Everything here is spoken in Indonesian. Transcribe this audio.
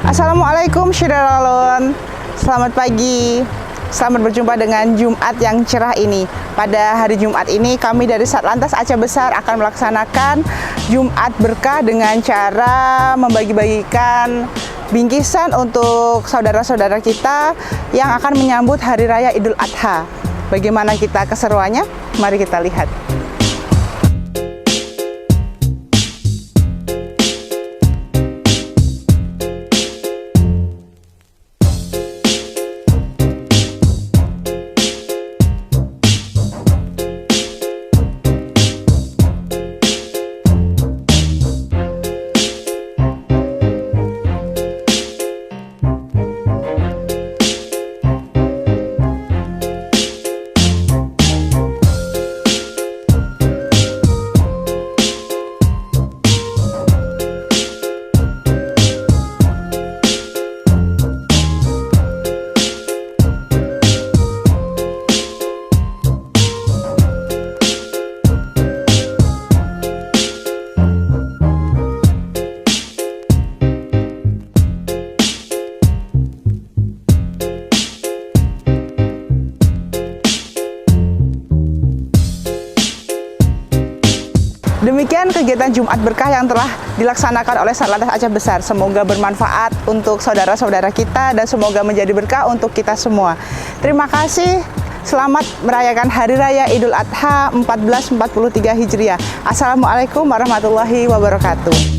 Assalamualaikum Syiralon. Selamat pagi. Selamat berjumpa dengan Jumat yang cerah ini. Pada hari Jumat ini kami dari Satlantas Aceh Besar akan melaksanakan Jumat berkah dengan cara membagi-bagikan bingkisan untuk saudara-saudara kita yang akan menyambut Hari Raya Idul Adha. Bagaimana kita keseruannya? Mari kita lihat. Demikian kegiatan Jumat berkah yang telah dilaksanakan oleh Satlantas Aceh Besar. Semoga bermanfaat untuk saudara-saudara kita dan semoga menjadi berkah untuk kita semua. Terima kasih. Selamat merayakan Hari Raya Idul Adha 1443 Hijriah. Assalamualaikum warahmatullahi wabarakatuh.